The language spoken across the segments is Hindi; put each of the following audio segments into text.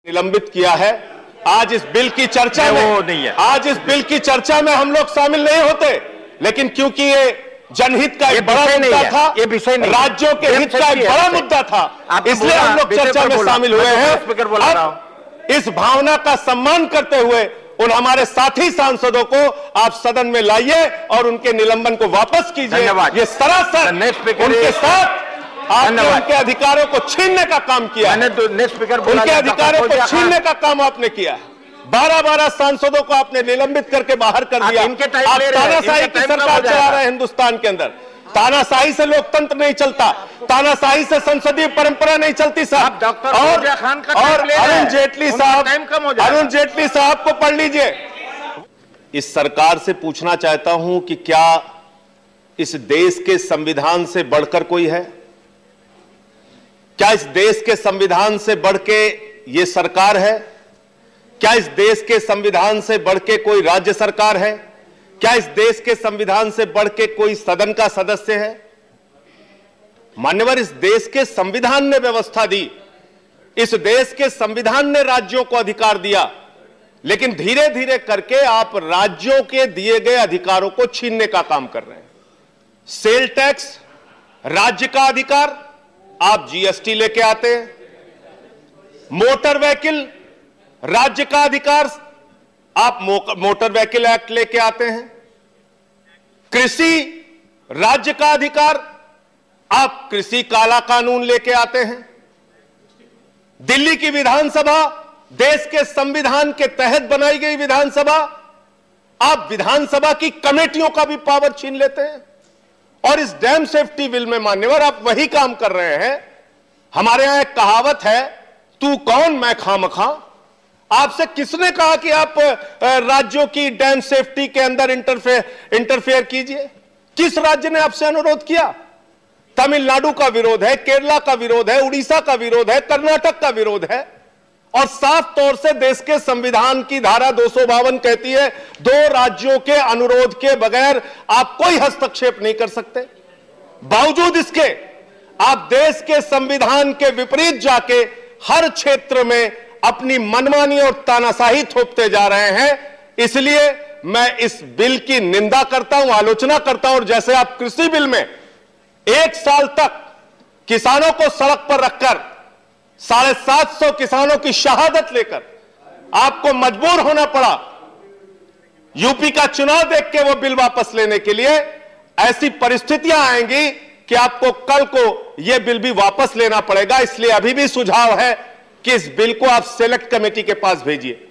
निलंबित किया है। आज इस बिल की चर्चा में वो नहीं है। आज इस बिल की चर्चा में हम लोग शामिल नहीं होते, लेकिन क्योंकि ये जनहित का एक बड़ा मुद्दा था, ये विषय नहीं, राज्यों के हित का एक बड़ा मुद्दा था, इसलिए हम लोग चर्चा में शामिल हुए हैं। अब इस भावना का सम्मान करते हुए उन हमारे साथी सांसदों को आप सदन में लाइए और उनके निलंबन को वापस कीजिए। ये सरासर उनके साथ आपने उनके अधिकारों को छीनने का काम किया। उनके अधिकारों को छीनने का काम आपने किया। 12-12 सांसदों को आपने निलंबित करके बाहर कर दिया। आप तानाशाही की सरकार चला रहे हैं हिंदुस्तान के अंदर। तानाशाही से लोकतंत्र नहीं चलता, तानाशाही से संसदीय परंपरा नहीं चलती साहब। और अरुण जेटली साहब को पढ़ लीजिए। इस सरकार से पूछना चाहता हूं कि क्या इस देश के संविधान से बढ़कर कोई है? क्या इस देश के संविधान से बढ़ के ये सरकार है? क्या इस देश के संविधान से बढ़ के कोई राज्य सरकार है? क्या इस देश के संविधान से बढ़ के कोई सदन का सदस्य है? मान्यवर, इस देश के संविधान ने व्यवस्था दी, इस देश के संविधान ने राज्यों को अधिकार दिया, लेकिन धीरे धीरे करके आप राज्यों के दिए गए अधिकारों को छीनने का काम कर रहे हैं। सेल टैक्स राज्य का अधिकार, आप जीएसटी लेके आते हैं। मोटर व्हीकल राज्य का अधिकार, आप मोटर व्हीकल एक्ट लेके आते हैं। कृषि राज्य का अधिकार, आप कृषि काला कानून लेके आते हैं। दिल्ली की विधानसभा देश के संविधान के तहत बनाई गई विधानसभा, आप विधानसभा की कमेटियों का भी पावर छीन लेते हैं। और इस डैम सेफ्टी बिल में मान्यवर आप वही काम कर रहे हैं। हमारे यहां एक कहावत है, तू कौन मैं खामखा। आपसे किसने कहा कि आप राज्यों की डैम सेफ्टी के अंदर इंटरफेयर कीजिए? किस राज्य ने आपसे अनुरोध किया? तमिलनाडु का विरोध है, केरला का विरोध है, उड़ीसा का विरोध है, कर्नाटक का विरोध है। और साफ तौर से देश के संविधान की धारा 252 कहती है, 2 राज्यों के अनुरोध के बगैर आप कोई हस्तक्षेप नहीं कर सकते। बावजूद इसके आप देश के संविधान के विपरीत जाके हर क्षेत्र में अपनी मनमानी और तानाशाही थोपते जा रहे हैं। इसलिए मैं इस बिल की निंदा करता हूं, आलोचना करता हूं। और जैसे आप कृषि बिल में 1 साल तक किसानों को सड़क पर रखकर 750 किसानों की शहादत लेकर आपको मजबूर होना पड़ा यूपी का चुनाव देख के वो बिल वापस लेने के लिए, ऐसी परिस्थितियां आएंगी कि आपको कल को यह बिल भी वापस लेना पड़ेगा। इसलिए अभी भी सुझाव है कि इस बिल को आप सेलेक्ट कमेटी के पास भेजिए।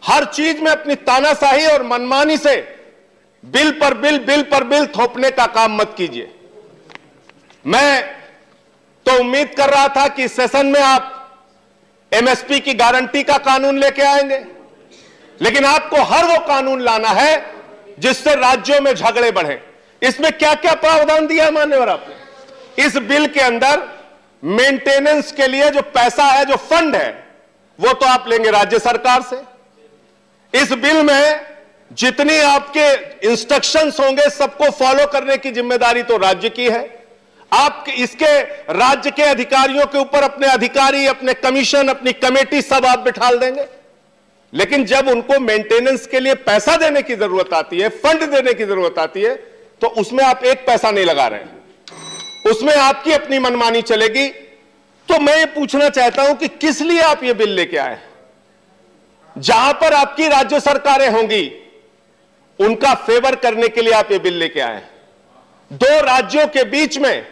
हर चीज में अपनी तानाशाही और मनमानी से बिल पर बिल थोपने का काम मत कीजिए। मैं तो उम्मीद कर रहा था कि सेशन में आप एमएसपी की गारंटी का कानून लेके आएंगे, लेकिन आपको हर वो कानून लाना है जिससे राज्यों में झगड़े बढ़े। इसमें क्या क्या प्रावधान दिया है मान्यवर आपने? इस बिल के अंदर मेंटेनेंस के लिए जो पैसा है, जो फंड है, वो तो आप लेंगे राज्य सरकार से। इस बिल में जितनी आपके इंस्ट्रक्शंस होंगे सबको फॉलो करने की जिम्मेदारी तो राज्य की है। आप इसके राज्य के अधिकारियों के ऊपर अपने अधिकारी, अपने कमीशन, अपनी कमेटी सब आप बिठा देंगे। लेकिन जब उनको मेंटेनेंस के लिए पैसा देने की जरूरत आती है, फंड देने की जरूरत आती है, तो उसमें आप एक पैसा नहीं लगा रहे हैं, उसमें आपकी अपनी मनमानी चलेगी। तो मैं ये पूछना चाहता हूं कि किस लिए आप ये बिल लेके आए? जहां पर आपकी राज्य सरकारें होंगी उनका फेवर करने के लिए आप ये बिल लेके आए। 2 राज्यों के बीच में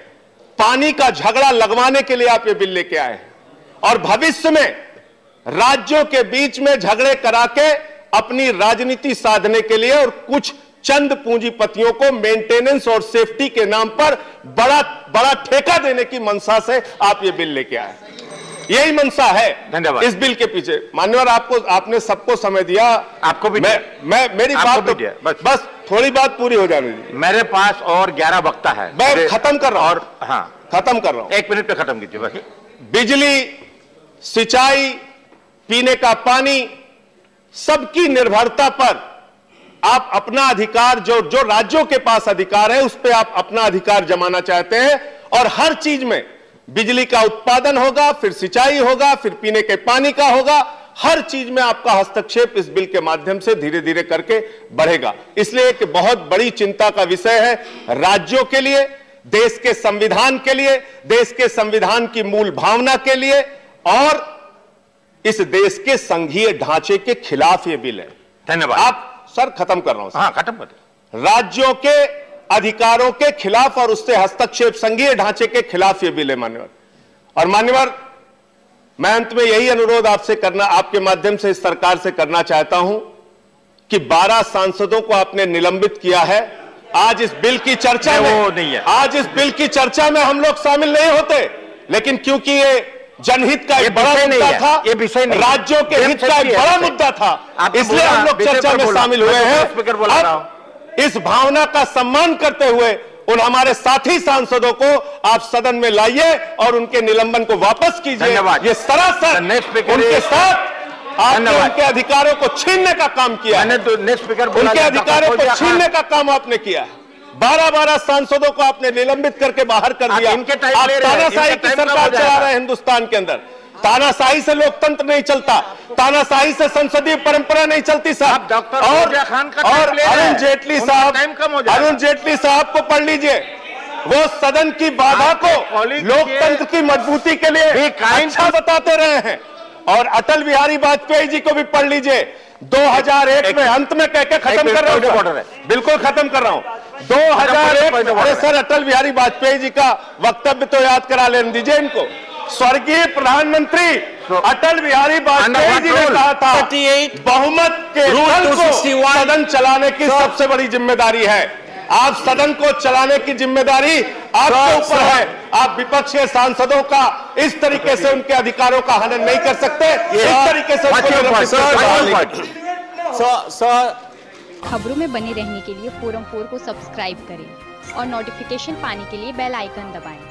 पानी का झगड़ा लगवाने के लिए आप ये बिल लेके आए, और भविष्य में राज्यों के बीच में झगड़े करा के अपनी राजनीति साधने के लिए और कुछ चंद पूंजीपतियों को मेंटेनेंस और सेफ्टी के नाम पर बड़ा बड़ा ठेका देने की मंशा से आप ये बिल लेके आए। यही मंशा है धन्यवाद इस बिल के पीछे। मान्यवर, आपने सबको समय दिया, आपको भी मेरी बात तो बस थोड़ी बात पूरी हो जाने दीजिए। मेरे पास और 11 वक्ता है, मैं खत्म कर रहा हूं। और हाँ, खत्म कर रहा हूं। 1 मिनट पे खत्म कीजिए बस। बिजली, सिंचाई, पीने का पानी, सबकी निर्भरता पर आप अपना अधिकार, जो राज्यों के पास अधिकार है, उस पर आप अपना अधिकार जमाना चाहते हैं। और हर चीज में बिजली का उत्पादन होगा, फिर सिंचाई होगा, फिर पीने के पानी का होगा। हर चीज में आपका हस्तक्षेप इस बिल के माध्यम से धीरे धीरे करके बढ़ेगा। इसलिए एक बहुत बड़ी चिंता का विषय है राज्यों के लिए, देश के संविधान के लिए, देश के संविधान की मूल भावना के लिए और इस देश के संघीय ढांचे के खिलाफ यह बिल है। धन्यवाद। आप सर खत्म कर रहा हूं। हाँ, खत्म कर। राज्यों के अधिकारों के खिलाफ और उससे हस्तक्षेप संघीय ढांचे के खिलाफ यह बिल है मान्यवर। और मान्यवर, मैं अंत में यही अनुरोध आपसे करना, आपके माध्यम से इस सरकार से करना चाहता हूं कि 12 सांसदों को आपने निलंबित किया है। आज इस बिल की चर्चा में वो नहीं है। आज इस बिल की चर्चा में हम लोग शामिल नहीं होते, लेकिन क्योंकि ये जनहित का एक बड़ा मुद्दा था, ये विषय नहीं, राज्यों के हित का एक बड़ा मुद्दा था, इसलिए हम लोग चर्चा में शामिल हुए हैं। अब इस भावना का सम्मान करते हुए उन हमारे साथी सांसदों को आप सदन में लाइए और उनके निलंबन को वापस कीजिए। ये सरासर उनके साथ आपने उनके अधिकारों को छीनने का काम किया है। उनके अधिकारों को छीनने का काम आपने किया है। 12 सांसदों को आपने निलंबित करके बाहर कर दिया। आप तानाशाही की सरकार चला रहे हैं हिंदुस्तान के अंदर। तानाशाही से लोकतंत्र नहीं चलता, तानाशाही से संसदीय परंपरा नहीं चलती साहब। और अरुण जेटली साहब को पढ़ लीजिए, वो सदन की बाधा को लोकतंत्र की मजबूती के लिए अच्छा बताते रहे हैं। और अटल बिहारी वाजपेयी जी को भी पढ़ लीजिए। 2001 में अंत में कह के खत्म कर रहा हूं, बिल्कुल खत्म कर रहा हूं। 2001 अरे सर, अटल बिहारी वाजपेयी जी का वक्तव्य तो याद करा लेने दीजिए इनको। स्वर्गीय प्रधानमंत्री अटल बिहारी वाजपेयी जी ने कहा था, बहुमत के दल को सदन चलाने की सबसे बड़ी जिम्मेदारी है। आप सदन को चलाने की जिम्मेदारी आपके ऊपर है। आप विपक्ष के सांसदों का इस तरीके से उनके अधिकारों का हनन नहीं कर सकते। इस तरीके से खबरों में बने रहने के लिए फोरम 4 को सब्सक्राइब करें और नोटिफिकेशन पाने के लिए बेल आइकन दबाएं।